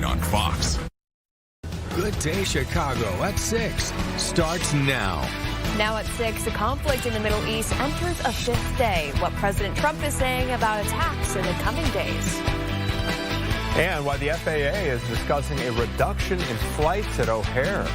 on Fox. Good Day Chicago at 6 starts now. Now at 6, the conflict in the Middle East enters a 5th day. What President Trump is saying about attacks in the coming days. And why the FAA is discussing a reduction in flights at O'Hare.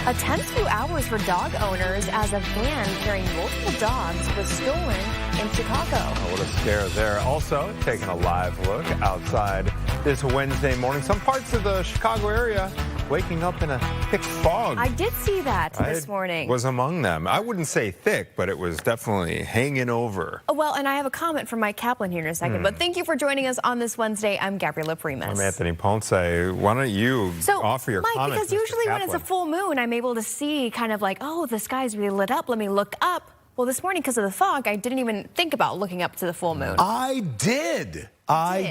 A tense few hours for dog owners as a van carrying multiple dogs was stolen in Chicago. Oh, what a scare there. Also, taking a live look outside this Wednesday morning. Some parts of the Chicago area waking up in a thick fog. I did see that this morning. Was among them. I wouldn't say thick, but it was definitely hanging over. Well, and I have a comment from Mike Kaplan here in a second. But thank you for joining us on this Wednesday. I'm Gabriela Primus. I'm Anthony Ponce. Why don't you offer your Mike, comments, because usually Mr. when it's a full moon, I'm able to see kind of like, oh, the sky's really lit up. Let me look up. Well, this morning, because of the fog, I didn't even think about looking up to the full moon. I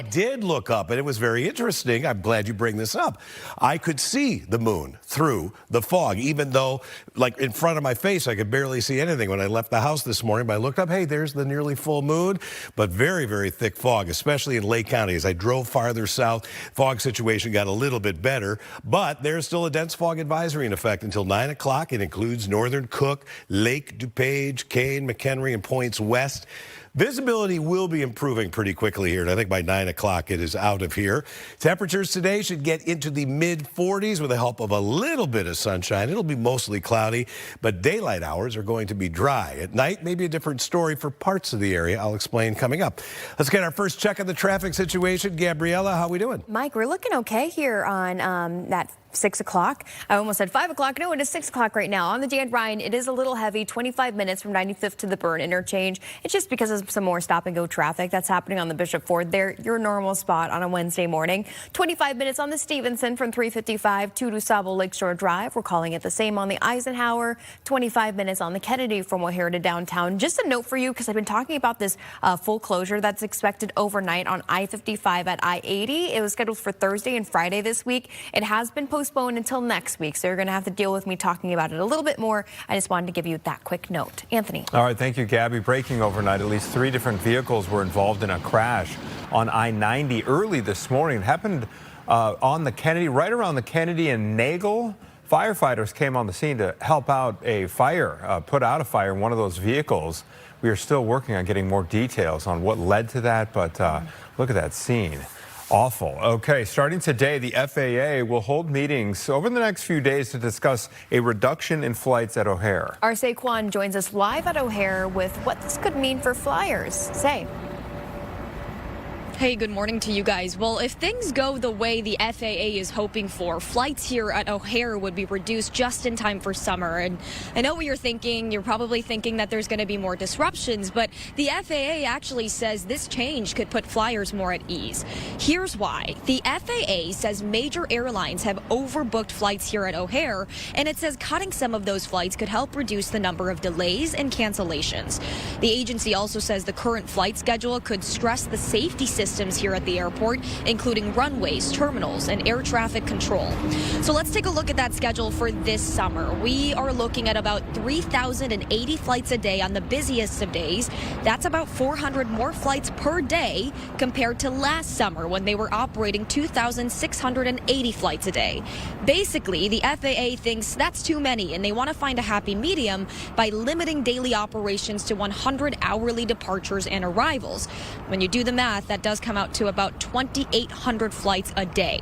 did look up, and it was very interesting. I'm glad you bring this up. I could see the moon through the fog, even though, like, in front of my face, I could barely see anything when I left the house this morning. But I looked up, hey, there's the nearly full moon, but very, very thick fog, especially in Lake County. As I drove farther south, fog situation got a little bit better, but there's still a dense fog advisory in effect until 9 o'clock. It includes northern Cook, Lake DuPage, Kane, McHenry, and points west. Visibility will be improving pretty quickly here, and I think by 9 o'clock it is out of here. Temperatures today should get into the mid-40s with the help of a little bit of sunshine. It'll be mostly cloudy, but daylight hours are going to be dry. At night, maybe a different story for parts of the area. I'll explain coming up. Let's get our first check on the traffic situation. Gabriela, how we doing? Mike, we're looking okay here on that 6 o'clock. I almost said 5 o'clock. No, it is 6 o'clock right now. On the Dan Ryan, it is a little heavy, 25 minutes from 95th to the Byrne interchange. It's just because of some more stop and go traffic that's happening on the Bishop Ford there. Your normal spot on a Wednesday morning. 25 minutes on the Stevenson from 355 to DuSable Lakeshore Drive. We're calling it the same on the Eisenhower. 25 minutes on the Kennedy from O'Hare to downtown. Just a note for you, because I've been talking about this full closure that's expected overnight on I-55 at I-80. It was scheduled for Thursday and Friday this week. It has been postponed until next week, so you're going to have to deal with me talking about it a little bit more. I just wanted to give you that quick note. Anthony. All right, thank you, Gabby. Breaking overnight, at least 3 different vehicles were involved in a crash on I-90 early this morning. It happened on the Kennedy, right around the Kennedy and Nagel. Firefighters came on the scene to help out a fire, put out a fire in one of those vehicles. We are still working on getting more details on what led to that, but look at that scene. Awful. Okay, starting today, the FAA will hold meetings over the next few days to discuss a reduction in flights at O'Hare. Our Saquon joins us live at O'Hare with what this could mean for flyers. Say. Hey, good morning to you guys. Well, if things go the way the FAA is hoping for, flights here at O'Hare would be reduced just in time for summer. And I know what you're thinking. You're probably thinking that there's going to be more disruptions, but the FAA actually says this change could put flyers more at ease. Here's why. The FAA says major airlines have overbooked flights here at O'Hare, and it says cutting some of those flights could help reduce the number of delays and cancellations. The agency also says the current flight schedule could stress the safety systems here at the airport, including runways, terminals, and air traffic control. So let's take a look at that schedule for this summer. We are looking at about 3,080 flights a day on the busiest of days. That's about 400 more flights per day compared to last summer when they were operating 2,680 flights a day. Basically, the FAA thinks that's too many, and they want to find a happy medium by limiting daily operations to 100 hourly departures and arrivals. When you do the math, that does come out to about 2,800 flights a day.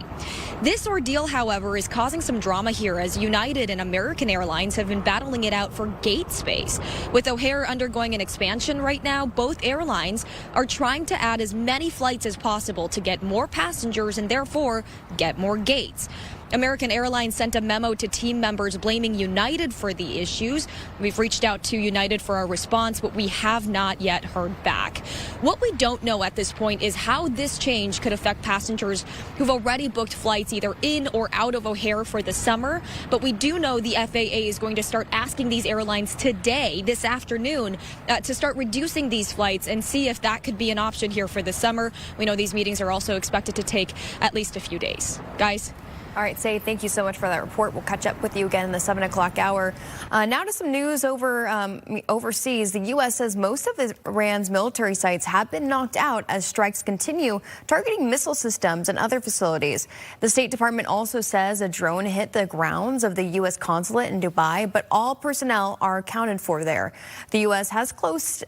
This ordeal, however, is causing some drama here as United and American Airlines have been battling it out for gate space. With O'Hare undergoing an expansion right now, both airlines are trying to add as many flights as possible to get more passengers and therefore get more gates. American Airlines sent a memo to team members blaming United for the issues. We've reached out to United for our response, but we have not yet heard back. What we don't know at this point is how this change could affect passengers who've already booked flights either in or out of O'Hare for the summer. But we do know the FAA is going to start asking these airlines today, this afternoon, to start reducing these flights and see if that could be an option here for the summer. We know these meetings are also expected to take at least a few days. Guys? All right, Say, thank you so much for that report. We'll catch up with you again in the 7 o'clock hour. Now to some news overseas. The U.S. says most of Iran's military sites have been knocked out as strikes continue, targeting missile systems and other facilities. The State Department also says a drone hit the grounds of the U.S. consulate in Dubai, but all personnel are accounted for there. The U.S. has closed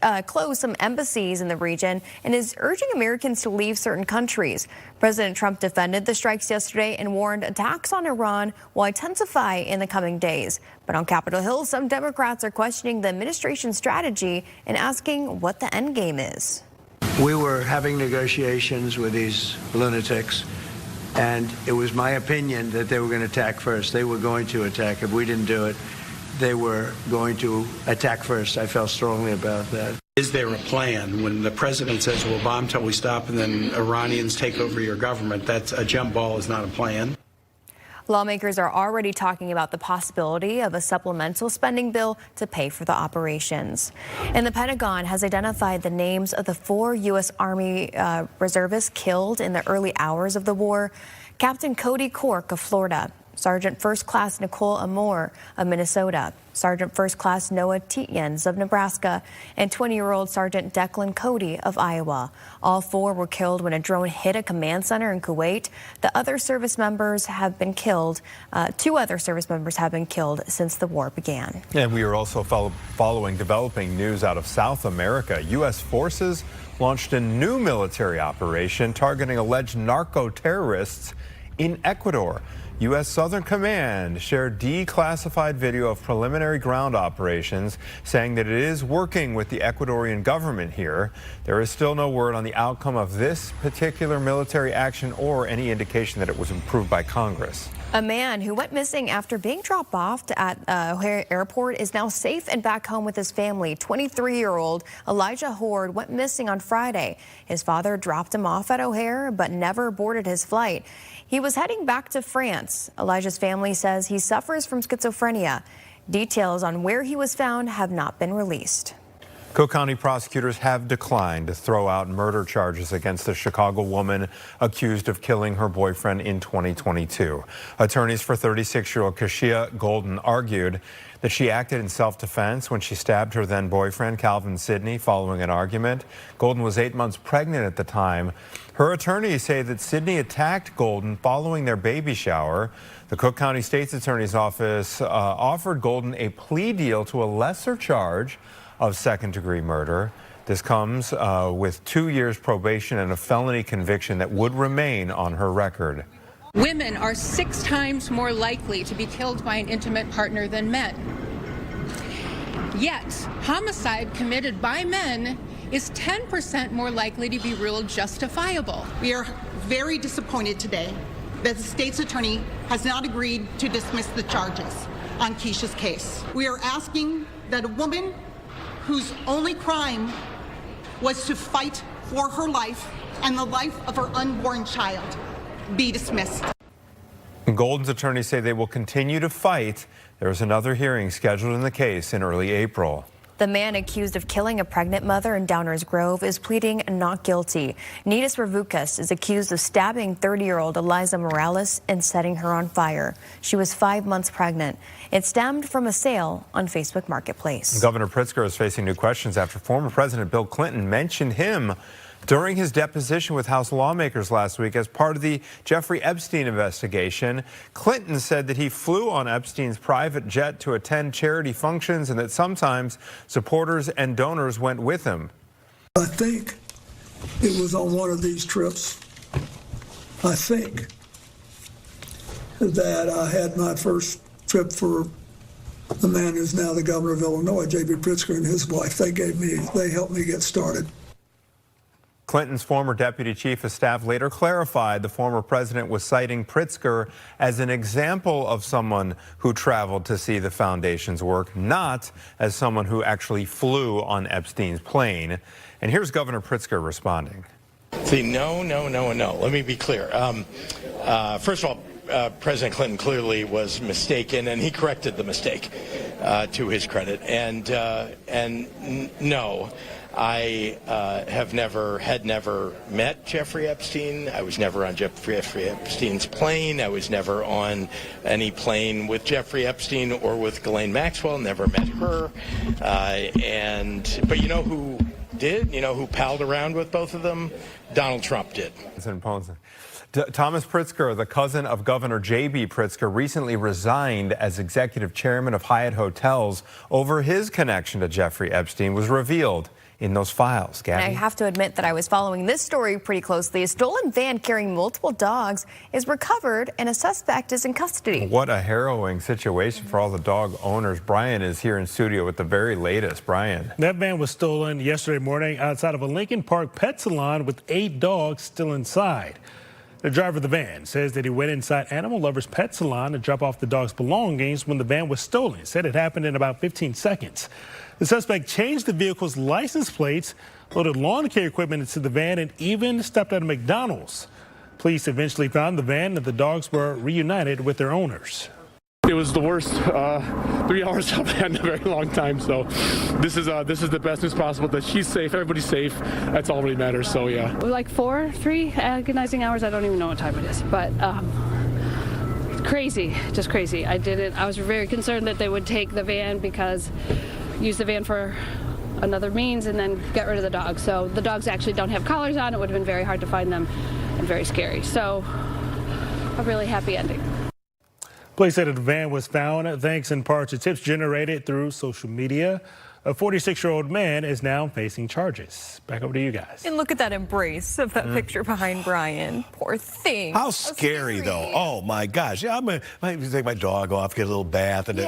some embassies in the region and is urging Americans to leave certain countries. President Trump defended the strikes yesterday and warned attacks on Iran will intensify in the coming days. But on Capitol Hill, some Democrats are questioning the administration's strategy and asking what the end game is. We were having negotiations with these lunatics, and it was my opinion that they were going to attack first. They were going to attack. If we didn't do it, they were going to attack first. I felt strongly about that. Is there a plan when the president says we'll bomb till we stop and then Iranians take over your government? That's a jump ball, is not a plan. Lawmakers are already talking about the possibility of a supplemental spending bill to pay for the operations. And the Pentagon has identified the names of the 4 U.S. Army reservists killed in the early hours of the war. Captain Cody Cork of Florida, Sergeant First Class Nicole Amore of Minnesota, Sergeant First Class Noah Tietjens of Nebraska, and 20-year-old Sergeant Declan Cody of Iowa. All 4 were killed when a drone hit a command center in Kuwait. The other service members have been killed. 2 other service members have been killed since the war began. And we are also following developing news out of South America. U.S. forces launched a new military operation targeting alleged narco-terrorists in Ecuador. U.S. Southern Command shared declassified video of preliminary ground operations, saying that it is working with the Ecuadorian government here. There is still no word on the outcome of this particular military action or any indication that it was approved by Congress. A man who went missing after being dropped off at O'Hare Airport is now safe and back home with his family. 23-year-old Elijah Horde went missing on Friday. His father dropped him off at O'Hare but never boarded his flight. He was heading back to France. Elijah's family says he suffers from schizophrenia. Details on where he was found have not been released. Cook County prosecutors have declined to throw out murder charges against the Chicago woman accused of killing her boyfriend in 2022. Attorneys for 36-year-old Kashia Golden argued that she acted in self-defense when she stabbed her then-boyfriend, Calvin Sidney, following an argument. Golden was 8 months pregnant at the time. Her attorneys say that Sidney attacked Golden following their baby shower. The Cook County State's Attorney's Office offered Golden a plea deal to a lesser charge of second-degree murder. This comes with 2 years probation and a felony conviction that would remain on her record. Women are 6 times more likely to be killed by an intimate partner than men. Yet, homicide committed by men is 10% more likely to be ruled justifiable. We are very disappointed today that the state's attorney has not agreed to dismiss the charges on Keisha's case. We are asking that a woman whose only crime was to fight for her life and the life of her unborn child be dismissed. Golden's attorneys say they will continue to fight. There is another hearing scheduled in the case in early April. The man accused of killing a pregnant mother in Downers Grove is pleading not guilty. Nidas Ravukas is accused of stabbing 30-year-old Eliza Morales and setting her on fire. She was 5 months pregnant. It stemmed from a sale on Facebook Marketplace. Governor Pritzker is facing new questions after former President Bill Clinton mentioned him during his deposition with House lawmakers last week as part of the Jeffrey Epstein investigation. Clinton said that he flew on Epstein's private jet to attend charity functions and that sometimes supporters and donors went with him. I think it was on one of these trips, I think, that I had my first trip for the man who's now the governor of Illinois, J.B. Pritzker, and his wife. They helped me get started. Clinton's former deputy chief of staff later clarified the former president was citing Pritzker as an example of someone who traveled to see the foundation's work, not as someone who actually flew on Epstein's plane. And here's Governor Pritzker responding. See, no. Let me be clear. First of all, President Clinton clearly was mistaken, and he corrected the mistake, to his credit. No, I had never met Jeffrey Epstein. I was never on Jeffrey Epstein's plane. I was never on any plane with Jeffrey Epstein or with Ghislaine Maxwell. Never met her. But you know who did? You know who palled around with both of them? Donald Trump did. Thomas Pritzker, the cousin of Governor J.B. Pritzker, recently resigned as executive chairman of Hyatt Hotels over his connection to Jeffrey Epstein was revealed in those files. Gabby? And I have to admit that I was following this story pretty closely. A stolen van carrying multiple dogs is recovered and a suspect is in custody. What a harrowing situation for all the dog owners. Brian is here in studio with the very latest. Brian. That van was stolen yesterday morning outside of a Lincoln Park pet salon with 8 dogs still inside. The driver of the van says that he went inside Animal Lovers Pet Salon to drop off the dog's belongings when the van was stolen. He said it happened in about 15 seconds. The suspect changed the vehicle's license plates, loaded lawn care equipment into the van, and even stopped at a McDonald's. Police eventually found the van and the dogs were reunited with their owners. It was the worst 3 hours I've had in a very long time. So this is the best news possible, that she's safe, everybody's safe. That's all that really matters. So yeah. Like 3 agonizing hours. I don't even know what time it is, but crazy, just crazy. I was very concerned that they would take the van use the van for another means and then get rid of the dogs. So the dogs actually don't have collars on. It would have been very hard to find them and very scary. So a really happy ending. Police said the van was found thanks in part to tips generated through social media. A 46-year-old man is now facing charges. Back over to you guys. And look at that embrace of that picture behind Brian. Poor thing. How scary, though. Oh, my gosh. Yeah, I might take my dog off, get a little bath. And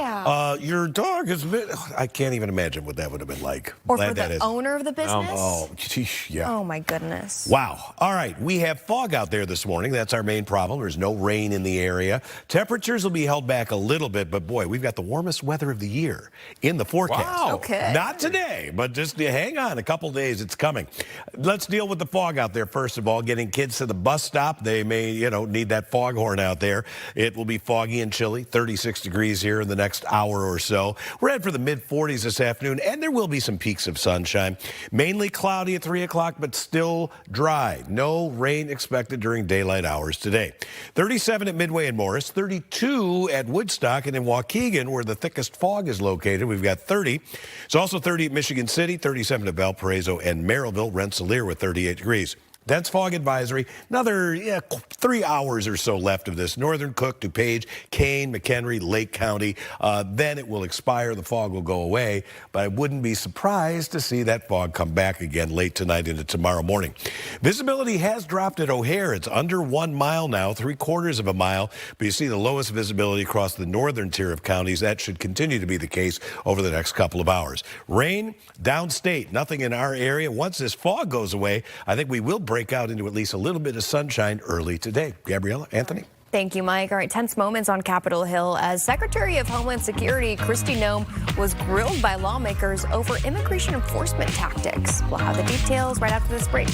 your dog has been... I can't even imagine what that would have been like. Or for the owner of the business? Yeah. Oh, my goodness. Wow. All right. We have fog out there this morning. That's our main problem. There's no rain in the area. Temperatures will be held back a little bit, but boy, we've got the warmest weather of the year in the forecast. Wow. Okay. Not today, but just hang on a couple days. It's coming. Let's deal with the fog out there. First of all, getting kids to the bus stop. They may, need that foghorn out there. It will be foggy and chilly, 36 degrees here in the next hour or so. We're headed for the mid-40s this afternoon, and there will be some peaks of sunshine. Mainly cloudy at 3 o'clock, but still dry. No rain expected during daylight hours today. 37 at Midway and Morris, 32 at Woodstock, and in Waukegan, where the thickest fog is located, we've got 30. It's also 30 at Michigan City, 37 at Valparaiso and Merrillville, Rensselaer with 38 degrees. Dense fog advisory. Another 3 hours or so left of this. Northern Cook, DuPage, Kane, McHenry, Lake County. Then it will expire. The fog will go away. But I wouldn't be surprised to see that fog come back again late tonight into tomorrow morning. Visibility has dropped at O'Hare. It's under 1 mile now, 3/4 of a mile. But you see the lowest visibility across the northern tier of counties. That should continue to be the case over the next couple of hours. Rain downstate. Nothing in our area. Once this fog goes away, I think we will break out into at least a little bit of sunshine early today. Gabriella, Anthony. Thank you, Mike. All right, tense moments on Capitol Hill as Secretary of Homeland Security Kristi Noem was grilled by lawmakers over immigration enforcement tactics. We'll have the details right after this break.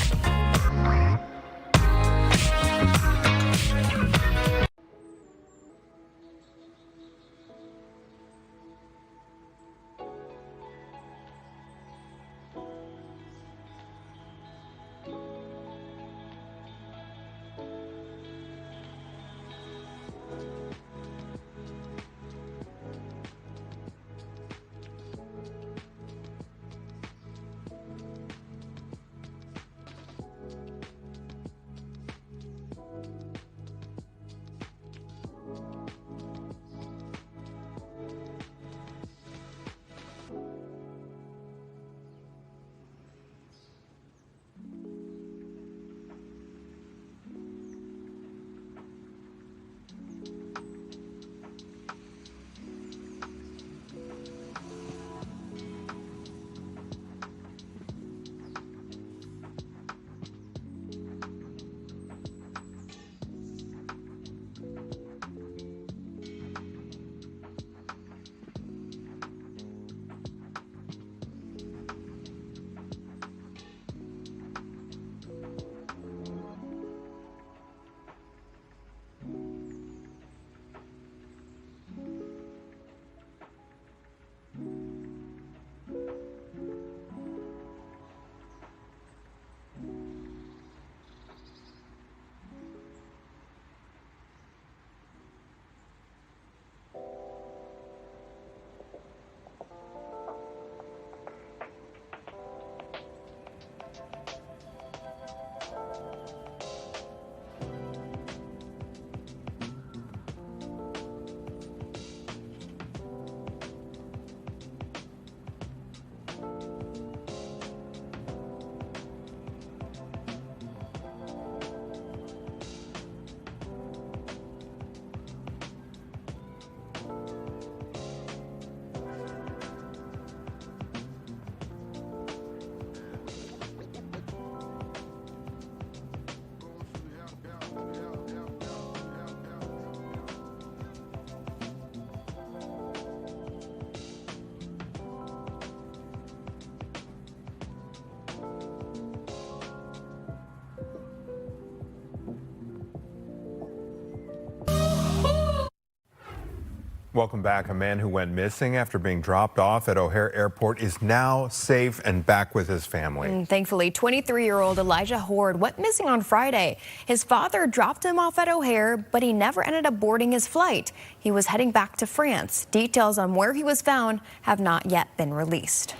Welcome back. A man who went missing after being dropped off at O'Hare Airport is now safe and back with his family. Thankfully, 23-year-old Elijah Horde went missing on Friday. His father dropped him off at O'Hare, but he never ended up boarding his flight. He was heading back to France. Details on where he was found have not yet been released.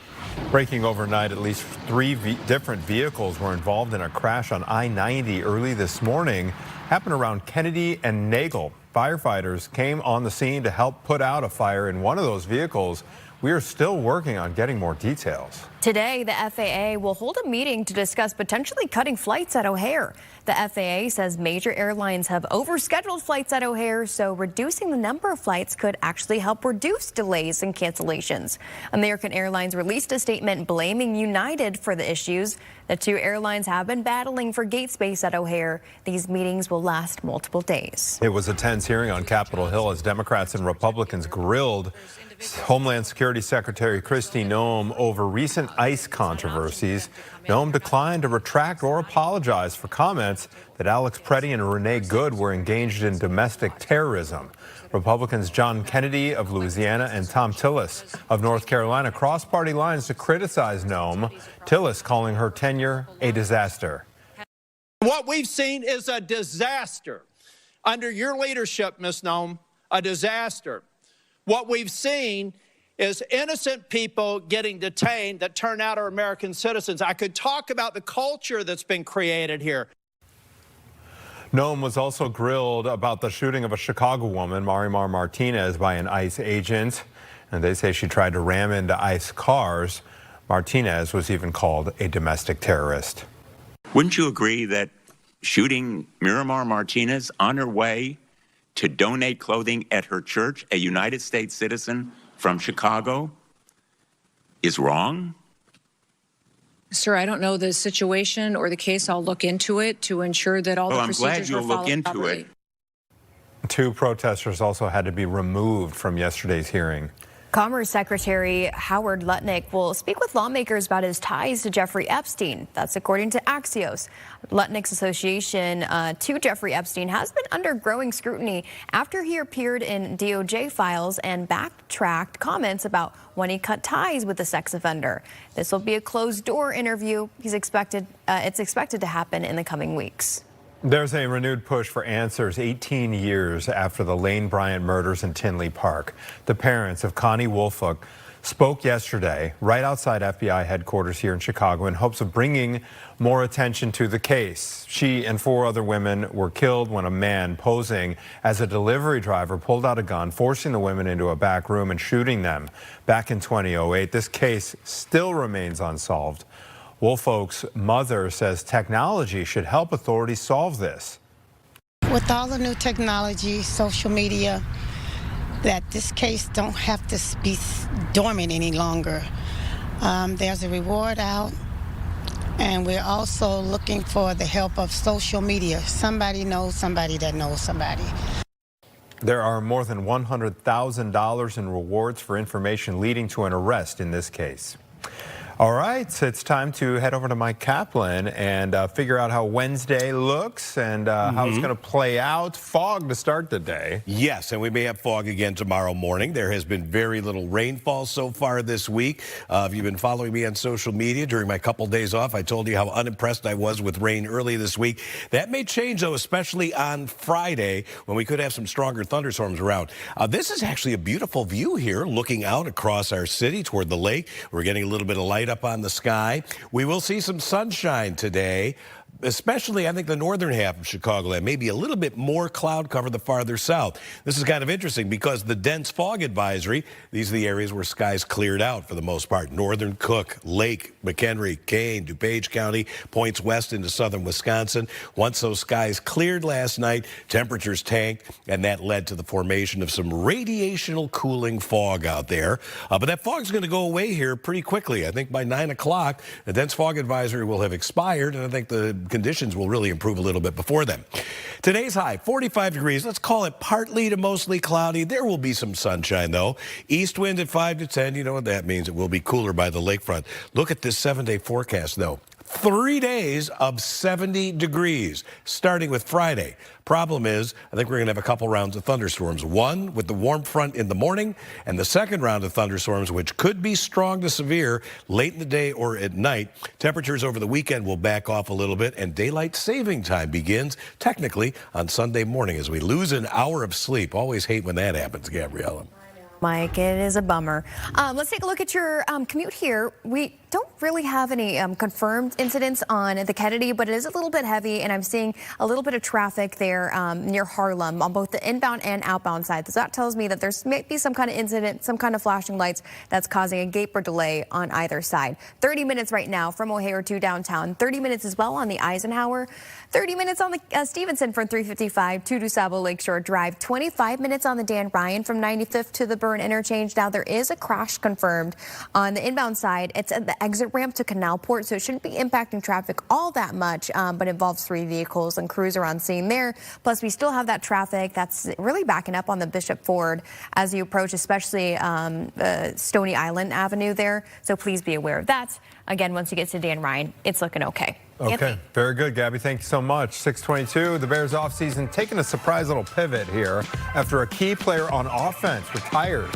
Breaking overnight, at least three different vehicles were involved in a crash on I-90 early this morning. Happened around Kennedy and Nagel. Firefighters came on the scene to help put out a fire in one of those vehicles. We are still working on getting more details. Today, the FAA will hold a meeting to discuss potentially cutting flights at O'Hare. The FAA says major airlines have overscheduled flights at O'Hare, so reducing the number of flights could actually help reduce delays and cancellations. American Airlines released a statement blaming United for the issues. The two airlines have been battling for gate space at O'Hare. These meetings will last multiple days. It was a tense hearing on Capitol Hill as Democrats and Republicans grilled Homeland Security Secretary Kristi Noem over recent ICE controversies. Noem declined to retract or apologize for comments that Alex Preddy and Renee Good were engaged in domestic terrorism. Republicans John Kennedy of Louisiana and Thom Tillis of North Carolina crossed party lines to criticize Noem, Tillis calling her tenure a disaster. What we've seen is a disaster. Under your leadership, Ms. Noem, a disaster. What we've seen is innocent people getting detained that turn out are American citizens. I could talk about the culture that's been created here. Noem was also grilled about the shooting of a Chicago woman, Marimar Martinez, by an ICE agent. And they say she tried to ram into ICE cars. Martinez was even called a domestic terrorist. Wouldn't you agree that shooting Miramar Martinez on her way to donate clothing at her church, a United States citizen from Chicago, is wrong? Sir, I don't know the situation or the case. I'll look into it to ensure that all the procedures are followed properly. Two protesters also had to be removed from yesterday's hearing. Commerce Secretary Howard Lutnick will speak with lawmakers about his ties to Jeffrey Epstein. That's according to Axios. Lutnick's association to Jeffrey Epstein has been under growing scrutiny after he appeared in DOJ files and backtracked comments about when he cut ties with the sex offender. This will be a closed-door interview. It's expected to happen in the coming weeks. There's a renewed push for answers 18 years after the Lane Bryant murders in Tinley Park. The parents of Connie Woolfolk spoke yesterday right outside FBI headquarters here in Chicago in hopes of bringing more attention to the case. She and 4 other women were killed when a man posing as a delivery driver pulled out a gun, forcing the women into a back room and shooting them back in 2008. This case still remains unsolved. Woolfolk's mother says technology should help authorities solve this. With all the new technology, social media, that this case don't have to be dormant any longer. There's a reward out, and we're also looking for the help of social media. Somebody knows somebody that knows somebody. There are more than $100,000 in rewards for information leading to an arrest in this case. All right, so it's time to head over to Mike Kaplan and figure out how Wednesday looks and how it's going to play out. Fog to start the day. Yes, and we may have fog again tomorrow morning. There has been very little rainfall so far this week. If you've been following me on social media during my couple days off, I told you how unimpressed I was with rain early this week. That may change, though, especially on Friday when we could have some stronger thunderstorms around. This is actually a beautiful view here, looking out across our city toward the lake. We're getting a little bit of light up on the sky. We will see some sunshine today, especially, I think, the northern half of Chicagoland. Maybe a little bit more cloud cover the farther south. This is kind of interesting because the dense fog advisory, these are the areas where skies cleared out for the most part. Northern Cook, Lake, McHenry, Kane, DuPage County, points west into southern Wisconsin. Once those skies cleared last night, temperatures tanked, and that led to the formation of some radiational cooling fog out there. But that fog's going to go away here pretty quickly. I think by 9 o'clock, the dense fog advisory will have expired, and I think the conditions will really improve a little bit before then. Today's high, 45 degrees. Let's call it partly to mostly cloudy. There will be some sunshine, though. East wind at 5 to 10. You know what that means. It will be cooler by the lakefront. Look at this 7-day forecast, though. 3 days of 70 degrees, starting with Friday. Problem is, I think we're going to have a couple rounds of thunderstorms. One with the warm front in the morning, and the second round of thunderstorms, which could be strong to severe late in the day or at night. Temperatures over the weekend will back off a little bit, and daylight saving time begins technically on Sunday morning as we lose an hour of sleep. Always hate when that happens, Gabriella. Mike, it is a bummer. Let's take a look at your commute here. We don't really have any confirmed incidents on the Kennedy, but it is a little bit heavy, and I'm seeing a little bit of traffic there near Harlem on both the inbound and outbound side. So that tells me that there's maybe some kind of incident, some kind of flashing lights that's causing a gap or delay on either side. 30 minutes right now from O'Hare to downtown. 30 minutes as well on the Eisenhower. 30 minutes on the Stevenson from 355 to DuSable Lakeshore Drive. 25 minutes on the Dan Ryan from 95th to the Burn Interchange. Now there is a crash confirmed on the inbound side. It's at the exit ramp to Canalport, so it shouldn't be impacting traffic all that much, but involves 3 vehicles, and crews are on scene there. Plus, we still have that traffic that's really backing up on the Bishop Ford as you approach, especially Stony Island Avenue there. So please be aware of that. Again, once you get to Dan Ryan, it's looking okay. Okay, Anthony. very good, Gabby. Thank you so much. 6:22, the Bears offseason taking a surprise little pivot here after a key player on offense retires.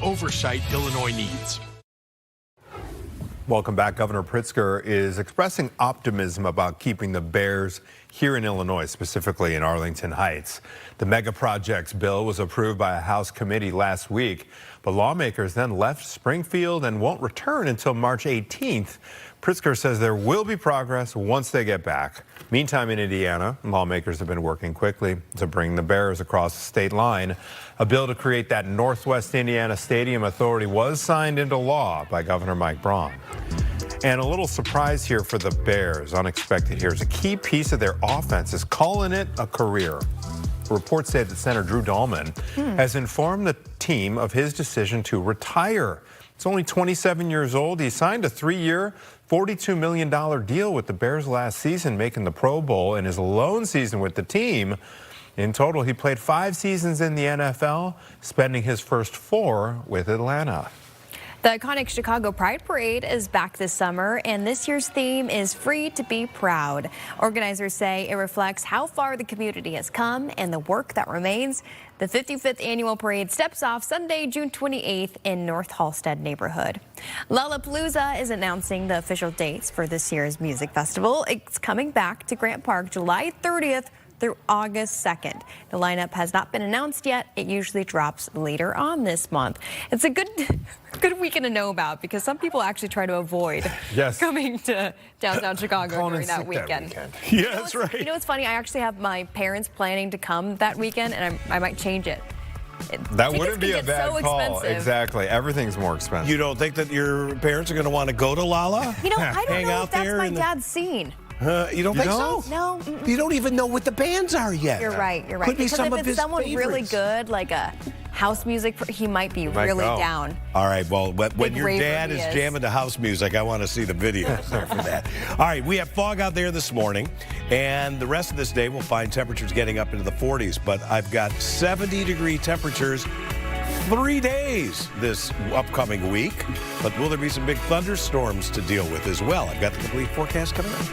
Oversight Illinois needs. Welcome back. Governor Pritzker is expressing optimism about keeping the Bears here in Illinois, specifically in Arlington Heights. The mega projects bill was approved by a House committee last week, but lawmakers then left Springfield and won't return until March 18th. Pritzker says there will be progress once they get back. Meantime, in Indiana, lawmakers have been working quickly to bring the Bears across the state line. A bill to create that Northwest Indiana Stadium Authority was signed into law by Governor Mike Braun. And a little surprise here for the Bears, unexpected here, is a key piece of their offense is calling it a career. Reports say that Senator Drew Dahlman has informed the team of his decision to retire. He's only 27 years old. He signed a 3-year, $42 million deal with the Bears last season, making the Pro Bowl in his lone season with the team. In total, he played 5 seasons in the NFL, spending his first 4 with Atlanta. The iconic Chicago Pride Parade is back this summer, and this year's theme is Free to be Proud. Organizers say it reflects how far the community has come and the work that remains. The 55th annual parade steps off Sunday, June 28th in North Halsted neighborhood. Lollapalooza is announcing the official dates for this year's music festival. It's coming back to Grant Park July 30th through August 2nd. The lineup has not been announced yet. It usually drops later on this month. It's a good weekend to know about because some people actually try to avoid coming to downtown Chicago during that weekend. Yeah, that's right. You know what's funny? I actually have my parents planning to come that weekend, and I might change it. That wouldn't be a bad call. Expensive. Exactly. Everything's more expensive. You don't think that your parents are going to want to go to Lolla? You know, I don't Hang know out if that's there my in the- dad's scene. You don't think so? No. You don't even know what the bands are yet. You're right. You're right. Could be because some if of it's his someone really favorites. good, like a house music, he might be really down. All right, well, when Big your raver dad he is is. jamming to house music, I want to see the videos for that. All right, we have fog out there this morning, and the rest of this day we'll find temperatures getting up into the 40s, but I've got 70-degree temperatures 3 days this upcoming week. But will there be some big thunderstorms to deal with as well? I've got the complete forecast coming up.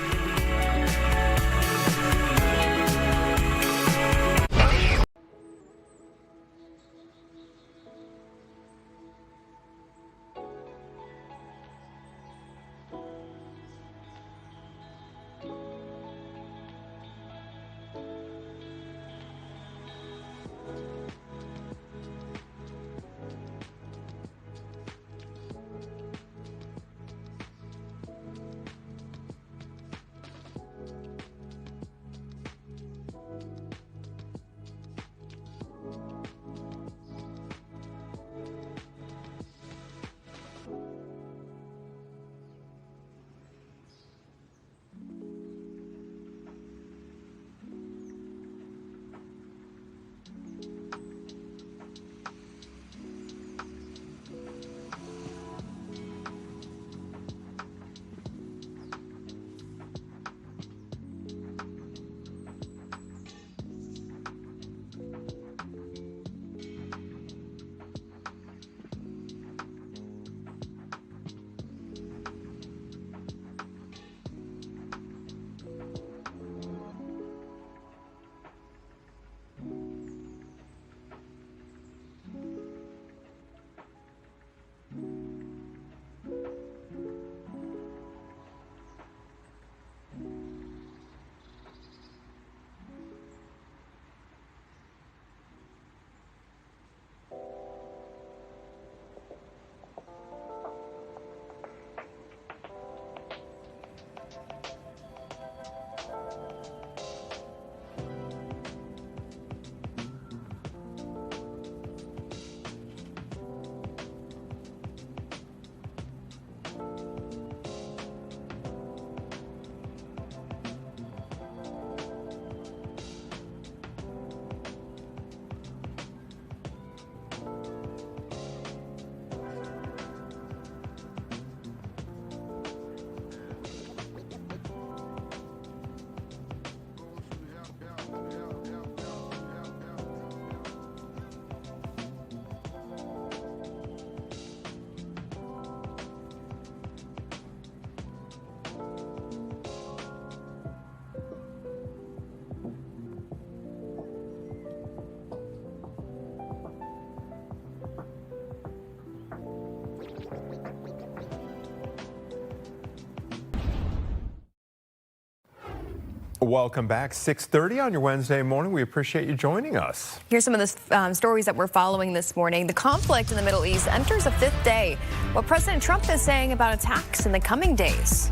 Welcome back. 6:30 on your Wednesday morning. We appreciate you joining us. Here's some of the stories that we're following this morning. The conflict in the Middle East enters a 5th day. What President Trump is saying about attacks in the coming days.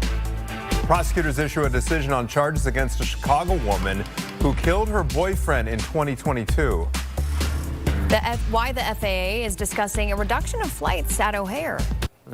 Prosecutors issue a decision on charges against a Chicago woman who killed her boyfriend in 2022. Why the FAA is discussing a reduction of flights at O'Hare.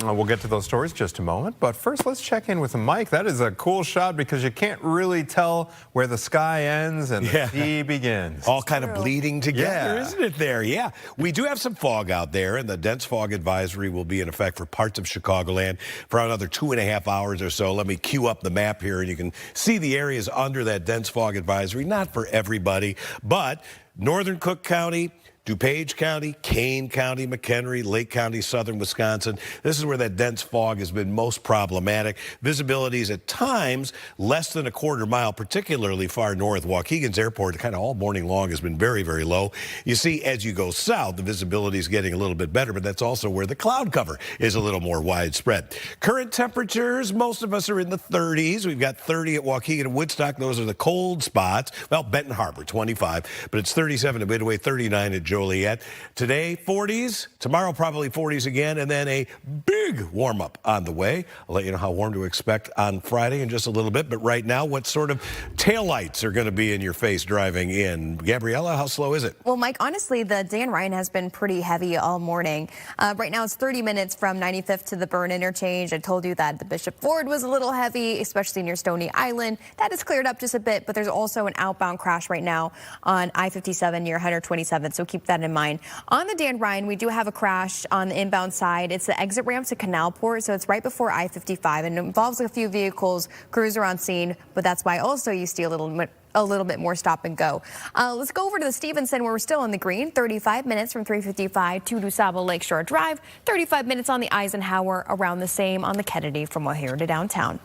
We'll get to those stories in just a moment, but first let's check in with Mike. That is a cool shot because you can't really tell where the sky ends and the sea begins. All kind of bleeding together, isn't it there? Yeah. We do have some fog out there, and the dense fog advisory will be in effect for parts of Chicagoland for another 2.5 hours or so. Let me cue up the map here, and you can see the areas under that dense fog advisory. Not for everybody, but northern Cook County, DuPage County, Kane County, McHenry, Lake County, southern Wisconsin. This is where that dense fog has been most problematic. Visibility is at times less than a quarter mile, particularly far north. Waukegan's airport kind of all morning long has been very, very low. You see, as you go south, the visibility is getting a little bit better, but that's also where the cloud cover is a little more widespread. Current temperatures, most of us are in the 30s. We've got 30 at Waukegan and Woodstock. Those are the cold spots. Well, Benton Harbor, 25, but it's 37 at Midway, 39 at Joliet. Today, 40s. Tomorrow, probably 40s again, and then a big warm-up on the way. I'll let you know how warm to expect on Friday in just a little bit. But right now, what sort of taillights are going to be in your face driving in? Gabriella, how slow is it? Well, Mike, honestly, the Dan Ryan has been pretty heavy all morning. Right now, it's 30 minutes from 95th to the Byrne interchange. I told you that the Bishop Ford was a little heavy, especially near Stony Island. That has cleared up just a bit, but there's also an outbound crash right now on I-57 near 127th, so keep that in mind. On the Dan Ryan, we do have a crash on the inbound side. It's the exit ramp to Canalport, so it's right before I-55, and it involves a few vehicles. Crews are on scene, but that's why also you see a little bit more stop and go. Let's go over to the Stevenson where we're still in the green. 35 minutes from 355 to DuSable Lakeshore Drive. 35 minutes on the Eisenhower, around the same on the Kennedy from O'Hare to downtown.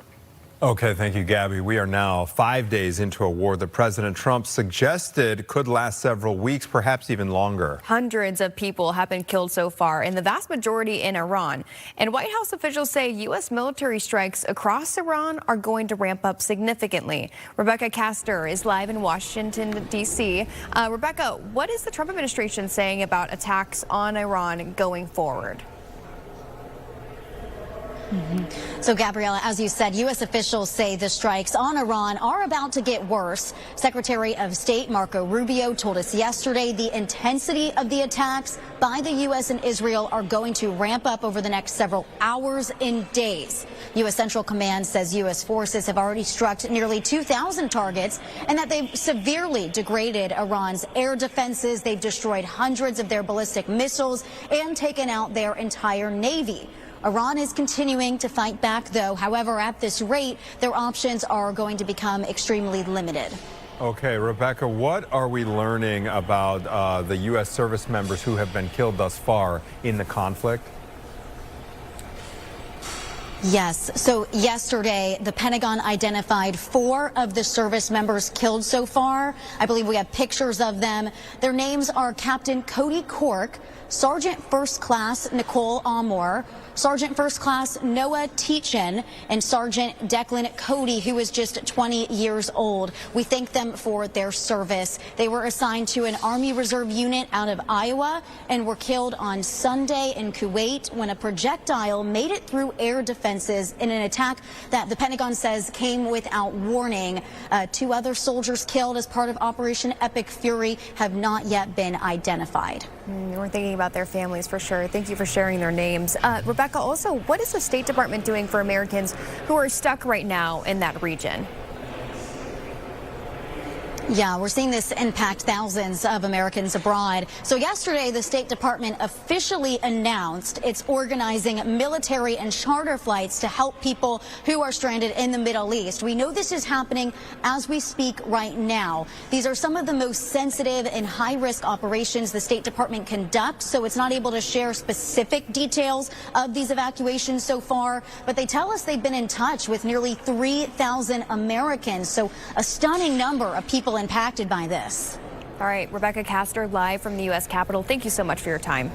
Okay, thank you, Gabby. We are now 5 days into a war that President Trump suggested could last several weeks, perhaps even longer. Hundreds of people have been killed so far, and the vast majority in Iran. And White House officials say U.S. military strikes across Iran are going to ramp up significantly. Rebecca Castor is live in Washington, D.C. Rebecca, what is the Trump administration saying about attacks on Iran going forward? So, Gabriella, as you said, U.S. officials say the strikes on Iran are about to get worse. Secretary of State Marco Rubio told us yesterday the intensity of the attacks by the U.S. and Israel are going to ramp up over the next several hours and days. U.S. Central Command says U.S. forces have already struck nearly 2,000 targets and that they've severely degraded Iran's air defenses. They've destroyed hundreds of their ballistic missiles and taken out their entire navy. Iran is continuing to fight back, though. However, at this rate, their options are going to become extremely limited. Okay, Rebecca, what are we learning about the U.S. service members who have been killed thus far in the conflict? Yes. So yesterday, the Pentagon identified 4 of the service members killed so far. I believe we have pictures of them. Their names are Captain Cody Cork, Sergeant First Class Nicole Amor, Sergeant First Class Noah Teachin, and Sergeant Declan Cody, who is just 20 years old. We thank them for their service. They were assigned to an Army Reserve unit out of Iowa and were killed on Sunday in Kuwait when a projectile made it through air defenses in an attack that the Pentagon says came without warning. 2 other soldiers killed as part of Operation Epic Fury have not yet been identified. We're thinking about their families for sure. Thank you for sharing their names. Rebecca, also, what is the State Department doing for Americans who are stuck right now in that region? Yeah, we're seeing this impact thousands of Americans abroad. So yesterday, the State Department officially announced it's organizing military and charter flights to help people who are stranded in the Middle East. We know this is happening as we speak right now. These are some of the most sensitive and high-risk operations the State Department conducts, so it's not able to share specific details of these evacuations so far. But they tell us they've been in touch with nearly 3,000 Americans, so a stunning number of people impacted by this. All right, Rebecca Castor live from the U.S. Capitol. Thank you so much for your time.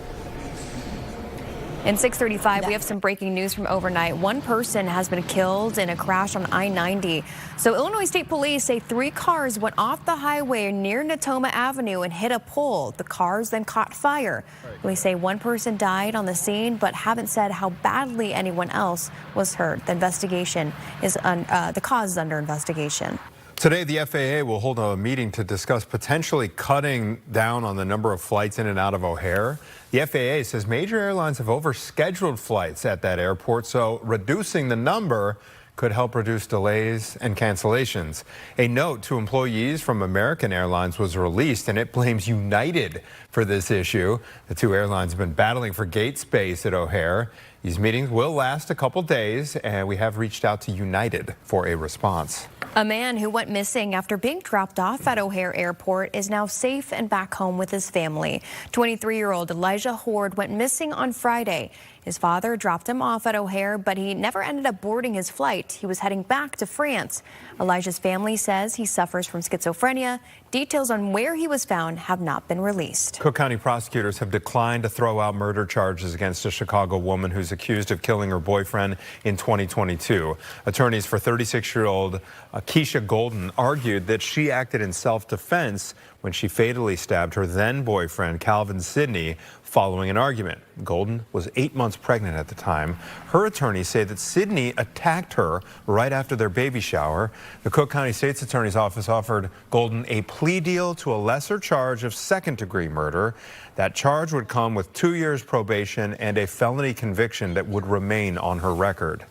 In 6:35, we have some breaking news from overnight. 1 person has been killed in a crash on I-90. So Illinois State Police say 3 cars went off the highway near Natoma Avenue and hit a pole. The cars then caught fire. Police say 1 person died on the scene, but haven't said how badly anyone else was hurt. The investigation is the cause is under investigation. Today, the FAA will hold a meeting to discuss potentially cutting down on the number of flights in and out of O'Hare. The FAA says major airlines have overscheduled flights at that airport, so reducing the number could help reduce delays and cancellations. A note to employees from American Airlines was released, and it blames United for this issue. The two airlines have been battling for gate space at O'Hare. These meetings will last a couple days, and we have reached out to United for a response. A man who went missing after being dropped off at O'Hare Airport is now safe and back home with his family. 23-year-old Elijah Horde went missing on Friday. His father dropped him off at O'Hare, but he never ended up boarding his flight. He was heading back to France. Elijah's family says he suffers from schizophrenia. Details on where he was found have not been released. Cook County prosecutors have declined to throw out murder charges against a Chicago woman who's accused of killing her boyfriend in 2022. Attorneys for 36-year-old Keisha Golden argued that she acted in self-defense when she fatally stabbed her then-boyfriend, Calvin Sidney, following an argument. Golden was 8 months pregnant at the time. Her attorneys say that Sidney attacked her right after their baby shower. The Cook County State's Attorney's Office offered Golden a plea deal to a lesser charge of second-degree murder. That charge would come with 2 years probation and a felony conviction that would remain on her record.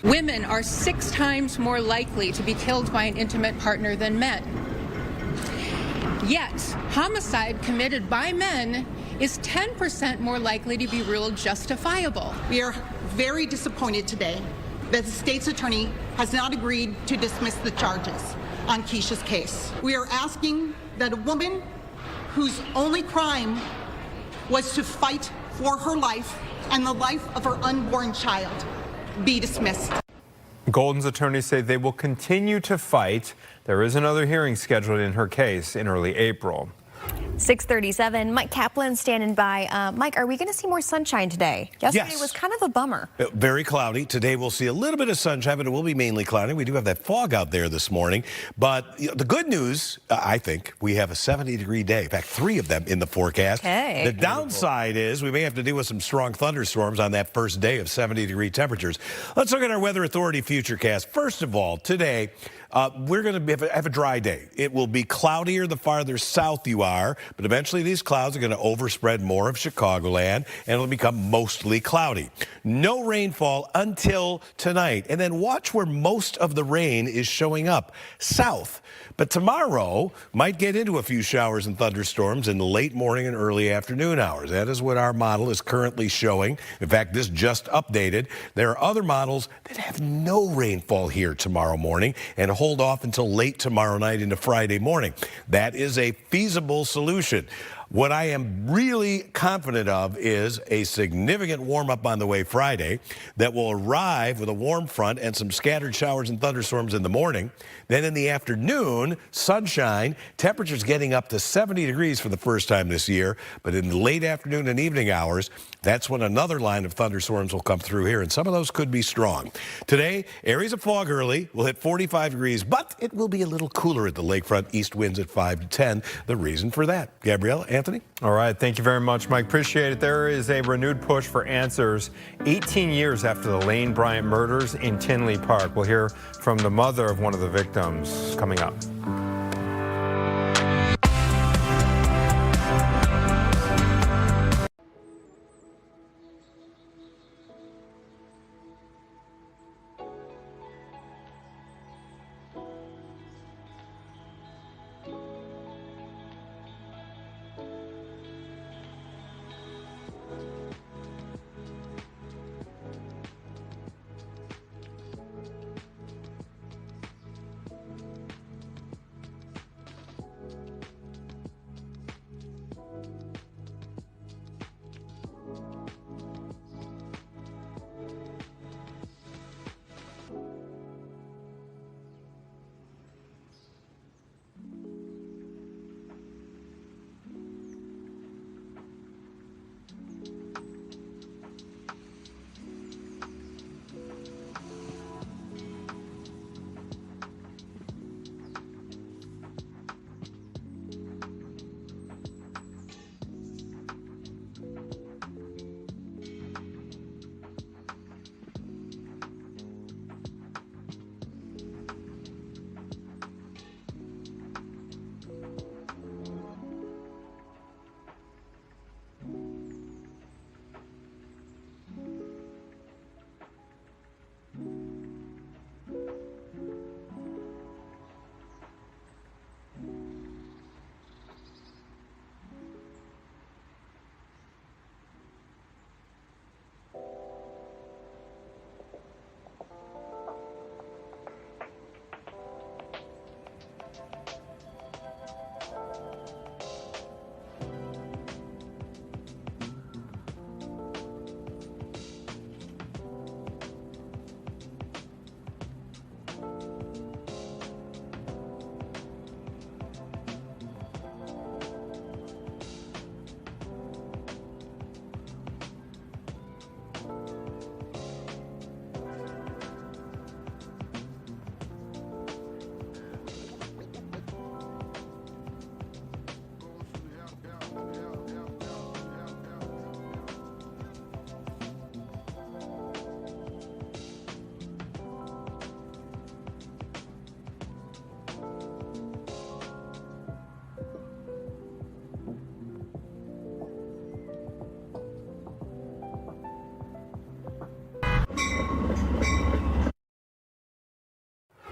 Women are 6 times more likely to be killed by an intimate partner than men. Yet, homicide committed by men is 10% more likely to be ruled justifiable. We are very disappointed today that the state's attorney has not agreed to dismiss the charges on Keisha's case. We are asking that a woman whose only crime was to fight for her life and the life of her unborn child be dismissed. Golden's attorneys say they will continue to fight. There is another hearing scheduled in her case in early April. 6:37, Mike Kaplan standing by. Mike, are we going to see more sunshine today? Yesterday Yes. was kind of a bummer. Very cloudy. Today we'll see a little bit of sunshine, but it will be mainly cloudy. We do have that fog out there this morning. But the good news, I think, we have a 70-degree day. In fact, 3 of them in the forecast. Okay. The downside is we may have to deal with some strong thunderstorms on that first day of 70-degree temperatures. Let's look at our Weather Authority Futurecast. First of all, today, we're going to have a dry day. It will be cloudier the farther south you are, but eventually these clouds are going to overspread more of Chicagoland, and it'll become mostly cloudy. No rainfall until tonight, and then watch where most of the rain is showing up, south. But tomorrow might get into a few showers and thunderstorms in the late morning and early afternoon hours. That is what our model is currently showing. In fact, this just updated. There are other models that have no rainfall here tomorrow morning and hold off until late tomorrow night into Friday morning. That is a feasible solution. What I am really confident of is a significant warm-up on the way Friday that will arrive with a warm front and some scattered showers and thunderstorms in the morning. Then in the afternoon, sunshine, temperatures getting up to 70 degrees for the first time this year. But in the late afternoon and evening hours, that's when another line of thunderstorms will come through here, and some of those could be strong. Today, areas of fog early will hit 45 degrees, but it will be a little cooler at the lakefront. East winds at 5 to 10. The reason for that, Gabrielle, Anthony? All right. Thank you very much, Mike. Appreciate it. There is a renewed push for answers 18 years after the Lane Bryant murders in Tinley Park. We'll hear from the mother of one of the victims coming up.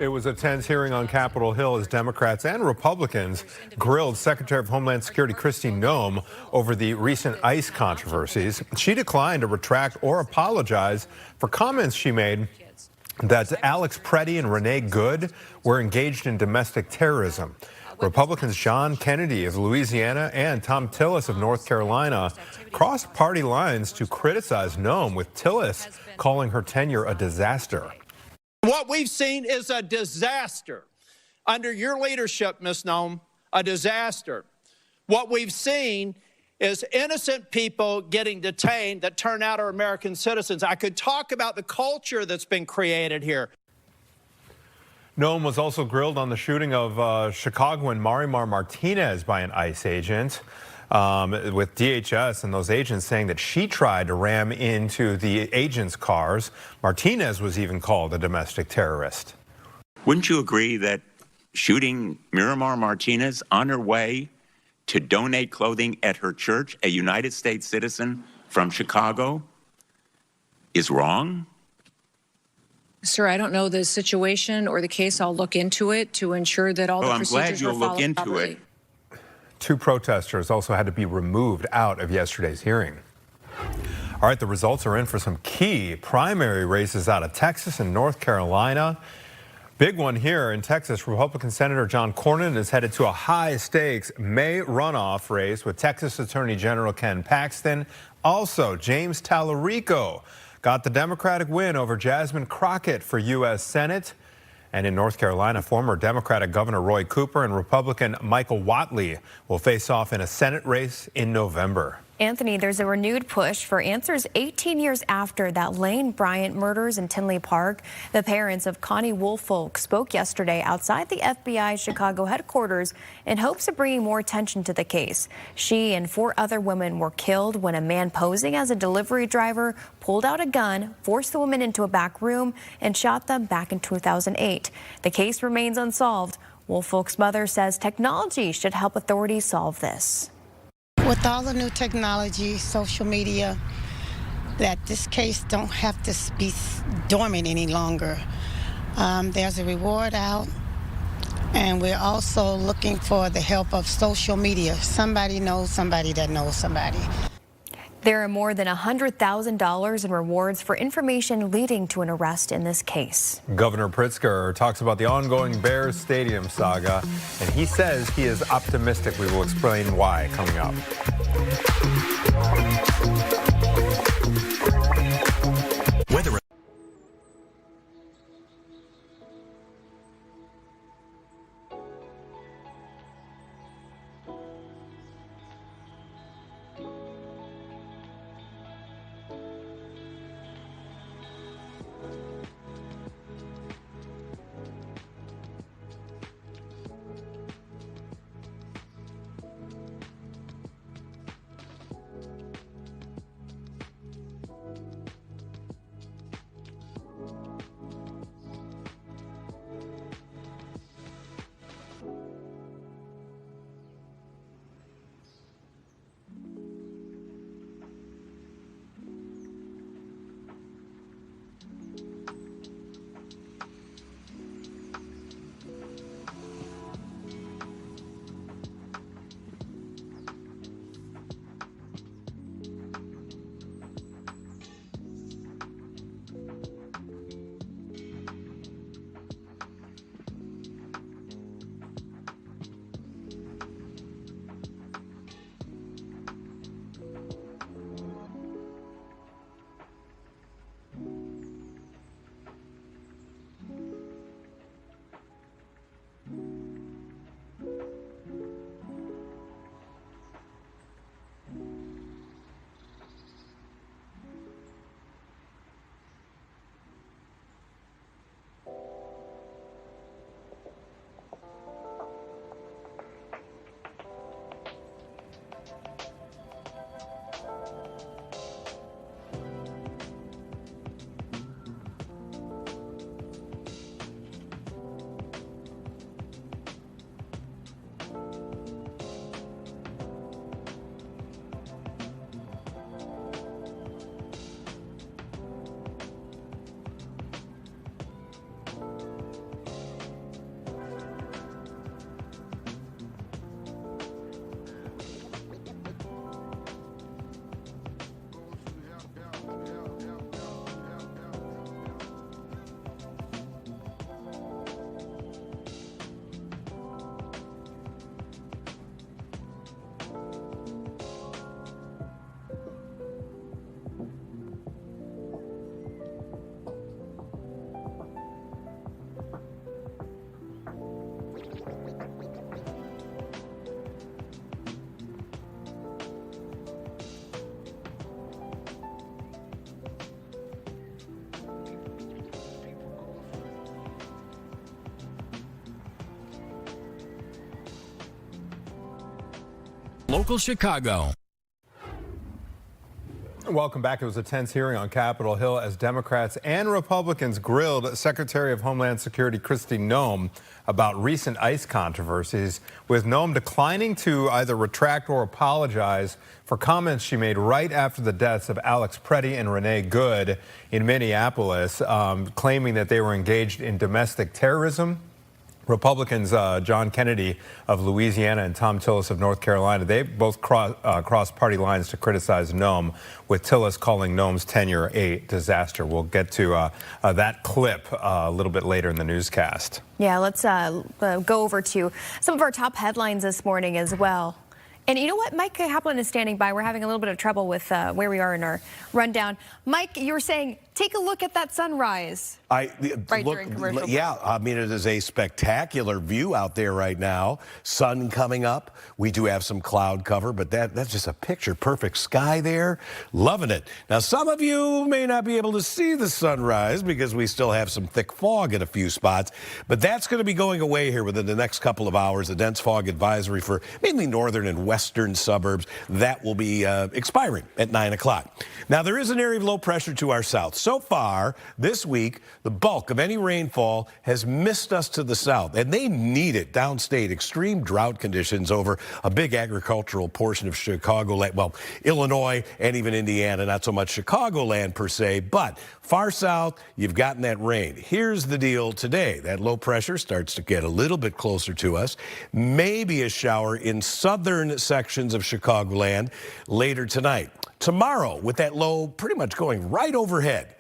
It was a tense hearing on Capitol Hill as Democrats and Republicans grilled Secretary of Homeland Security Kristi Noem over the recent ICE controversies. She declined to retract or apologize for comments she made that Alex Preddy and Renee Good were engaged in domestic terrorism. Republicans John Kennedy of Louisiana and Thom Tillis of North Carolina crossed party lines to criticize Noem, with Tillis calling her tenure a disaster. What we've seen is a disaster. Under your leadership, Ms. Noem, a disaster. What we've seen is innocent people getting detained that turn out are American citizens. I could talk about the culture that's been created here. Noem was also grilled on the shooting of Chicagoan Marimar Martinez by an ICE agent, with DHS and those agents saying that she tried to ram into the agents' cars. Martinez was even called a domestic terrorist. Wouldn't you agree that shooting Miramar Martinez on her way to donate clothing at her church, a United States citizen from Chicago, is wrong? Sir, I don't know the situation or the case. I'll look into it to ensure that all the procedures are followed properly. Two protesters also had to be removed out of yesterday's hearing. All right, the results are in for some key primary races out of Texas and North Carolina. Big one here in Texas. Republican Senator John Cornyn is headed to a high-stakes May runoff race with Texas Attorney General Ken Paxton. Also, James Tallarico got the Democratic win over Jasmine Crockett for U.S. Senate. And in North Carolina, former Democratic Governor Roy Cooper and Republican Michael Whatley will face off in a Senate race in November. Anthony, there's a renewed push for answers 18 years after that Lane Bryant murders in Tinley Park. The parents of Connie Woolfolk spoke yesterday outside the FBI Chicago headquarters in hopes of bringing more attention to the case. She and 4 other women were killed when a man posing as a delivery driver pulled out a gun, forced the women into a back room, and shot them back in 2008. The case remains unsolved. Woolfolk's mother says technology should help authorities solve this. With all the new technology, social media, that this case don't have to be dormant any longer. There's a reward out, and we're also looking for the help of social media. Somebody knows somebody that knows somebody. There are more than $100,000 in rewards for information leading to an arrest in this case. Governor Pritzker talks about the ongoing Bears Stadium saga, and he says he is optimistic. We will explain why coming up. Weather. Local Chicago. Welcome back. It was a tense hearing on Capitol Hill as Democrats and Republicans grilled Secretary of Homeland Security Kristi Noem about recent ICE controversies, with Noem declining to either retract or apologize for comments she made right after the deaths of Alex Preddy and Renee Good in Minneapolis, claiming that they were engaged in domestic terrorism. Republicans John Kennedy of Louisiana and Thom Tillis of North Carolina, they both crossed party lines to criticize Noem, with Tillis calling Noem's tenure a disaster. We'll get to that clip a little bit later in the newscast. Yeah, let's go over to some of our top headlines this morning as well. And you know what? Mike Kaplan is standing by. We're having a little bit of trouble with where we are in our rundown. Mike, you were saying, take a look at that sunrise. During commercial. Yeah, I mean, it is a spectacular view out there right now. Sun coming up. We do have some cloud cover, but that's just a picture-perfect sky there. Loving it. Now, some of you may not be able to see the sunrise because we still have some thick fog in a few spots, but that's going to be going away here within the next couple of hours. A dense fog advisory for mainly northern and western suburbs. That will be expiring at 9 o'clock. Now, there is an area of low pressure to our south. So far, this week, the bulk of any rainfall has missed us to the south, and they need it downstate. Extreme drought conditions over a big agricultural portion of Chicagoland, well, Illinois and even Indiana, not so much Chicagoland per se, but far south, you've gotten that rain. Here's the deal today. That low pressure starts to get a little bit closer to us. Maybe a shower in southern sections of Chicagoland later tonight. Tomorrow, with that low pretty much going right overhead.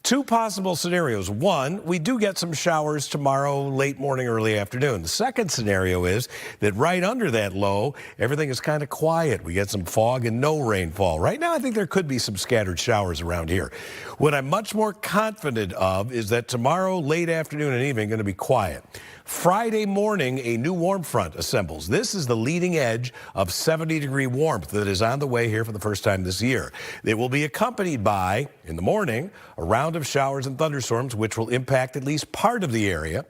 Two possible scenarios. One, we do get some showers tomorrow, late morning, early afternoon. The second scenario is that right under that low, everything is kind of quiet. We get some fog and no rainfall. Right now, I think there could be some scattered showers around here. What I'm much more confident of is that tomorrow, late afternoon and evening, going to be quiet. Friday morning, a new warm front assembles. This is the leading edge of 70-degree warmth that is on the way here for the first time this year. It will be accompanied by, in the morning, a round of showers and thunderstorms, which will impact at least part of the area.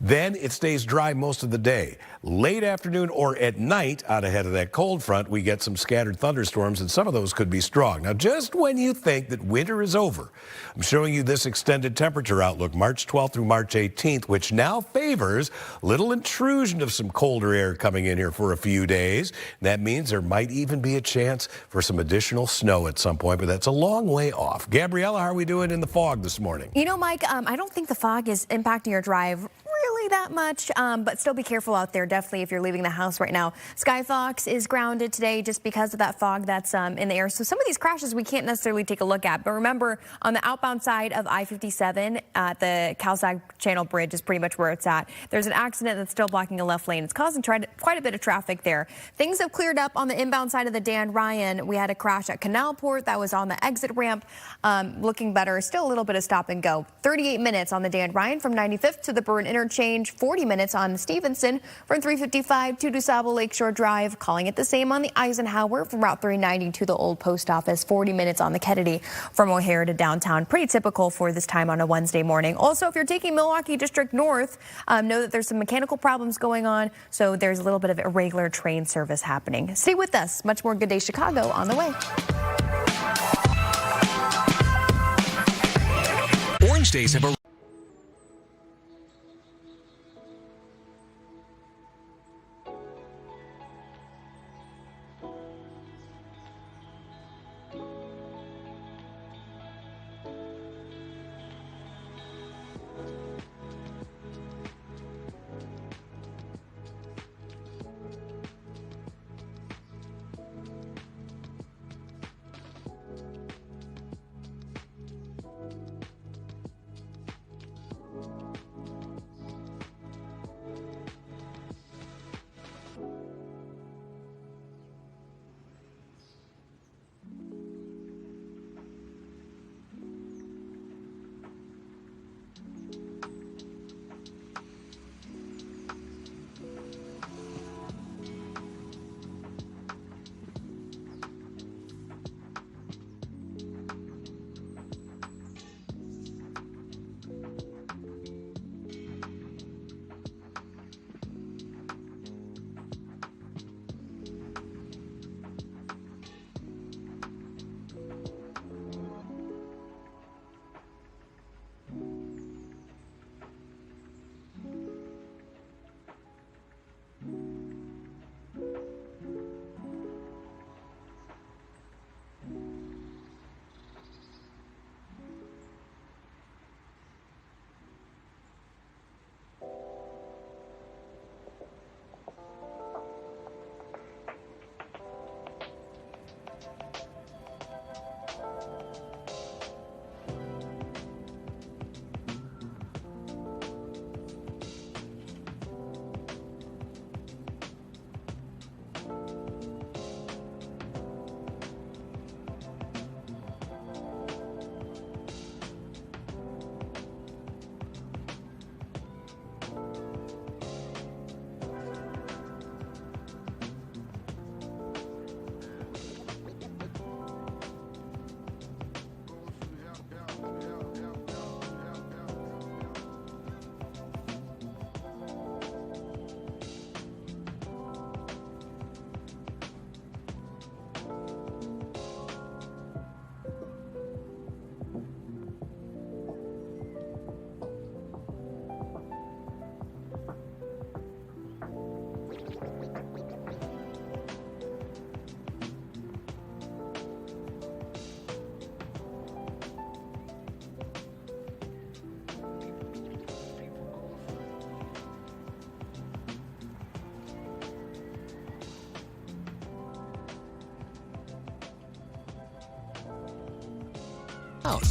Then it stays dry most of the day. Late afternoon or at night, out ahead of that cold front, we get some scattered thunderstorms, and some of those could be strong. Now, just when you think that winter is over, I'm showing you this extended temperature outlook, March 12th through March 18th, which now favors little intrusion of some colder air coming in here for a few days. That means there might even be a chance for some additional snow at some point, but that's a long way off. Gabriella, how are we doing in the fog this morning? You know, Mike, I don't think the fog is impacting your drive really that much, but still be careful out there, definitely, if you're leaving the house right now. Skyfox is grounded today just because of that fog that's in the air. So some of these crashes we can't necessarily take a look at. But remember, on the outbound side of I-57, at the Cal-Sag Channel Bridge is pretty much where it's at. There's an accident that's still blocking a left lane. It's causing quite a bit of traffic there. Things have cleared up on the inbound side of the Dan Ryan. We had a crash at Canalport that was on the exit ramp. Looking better. Still a little bit of stop and go. 38 minutes on the Dan Ryan from 95th to the Burn Interchange. 40 minutes on Stevenson from 355 to DuSable Lakeshore Drive. Calling it the same on the Eisenhower from Route 390 to the Old Post Office. 40 minutes on the Kennedy from O'Hare to downtown. Pretty typical for this time on a Wednesday morning. Also, if you're taking Milwaukee District North, know that there's some mechanical problems going on, so there's a little bit of irregular train service happening. Stay with us. Much more Good Day Chicago on the way. Orange Days have a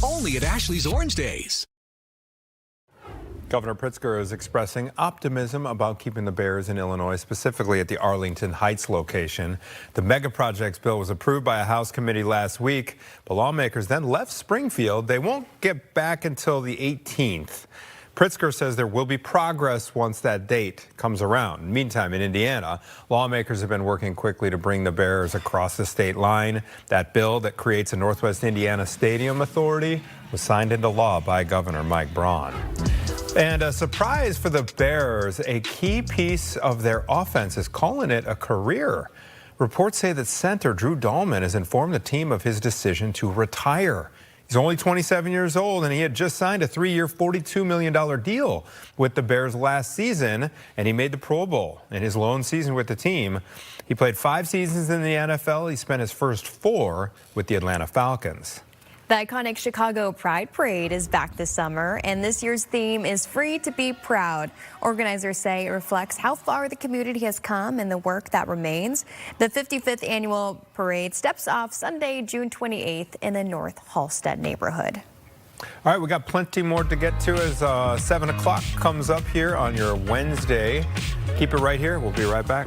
Only at Ashley's Orange Days. Governor Pritzker is expressing optimism about keeping the Bears in Illinois, specifically at the Arlington Heights location. The mega projects bill was approved by a House committee last week, but lawmakers then left Springfield. They won't get back until the 18th. Pritzker says there will be progress once that date comes around. Meantime, in Indiana, lawmakers have been working quickly to bring the Bears across the state line. That bill that creates a Northwest Indiana Stadium Authority was signed into law by Governor Mike Braun. And a surprise for the Bears, a key piece of their offense is calling it a career. Reports say that center Drew Dahlman has informed the team of his decision to retire. He's only 27 years old, and he had just signed a 3-year, $42 million deal with the Bears last season, and he made the Pro Bowl in his lone season with the team. He played 5 seasons in the NFL. He spent his first 4 with the Atlanta Falcons. The iconic Chicago Pride Parade is back this summer, and this year's theme is Free to be Proud. Organizers say it reflects how far the community has come and the work that remains. The 55th annual parade steps off Sunday, June 28th in the North Halstead neighborhood. All right, we got plenty more to get to as 7 o'clock comes up here on your Wednesday. Keep it right here. We'll be right back.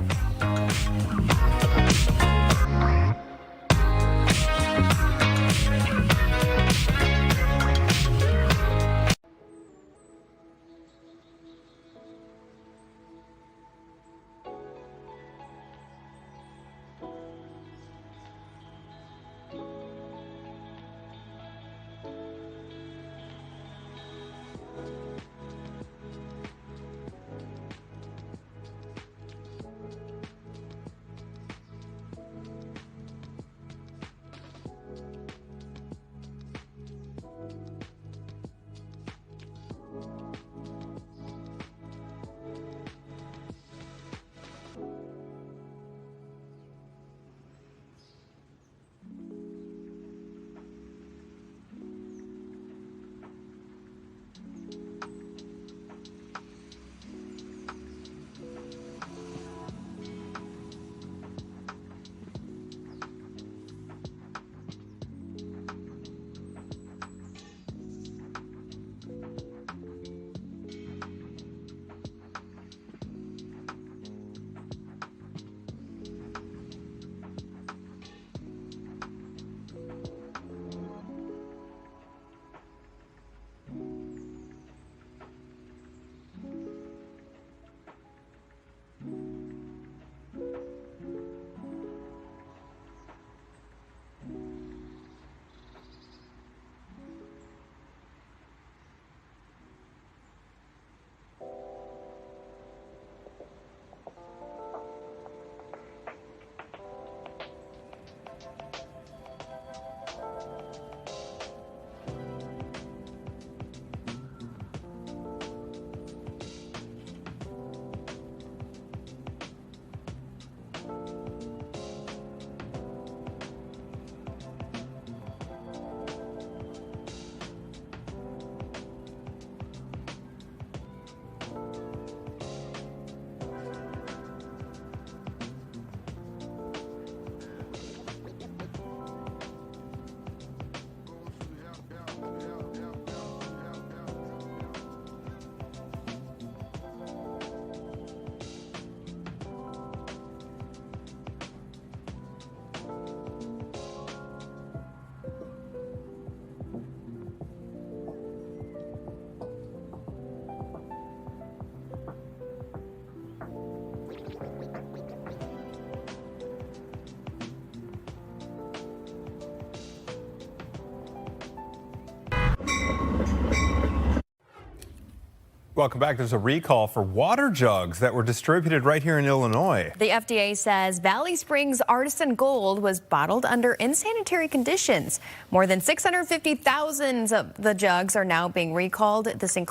Welcome back. There's a recall for water jugs that were distributed right here in Illinois. The FDA says Valley Springs Artisan Gold was bottled under insanitary conditions. More than 650,000 of the jugs are now being recalled. This includes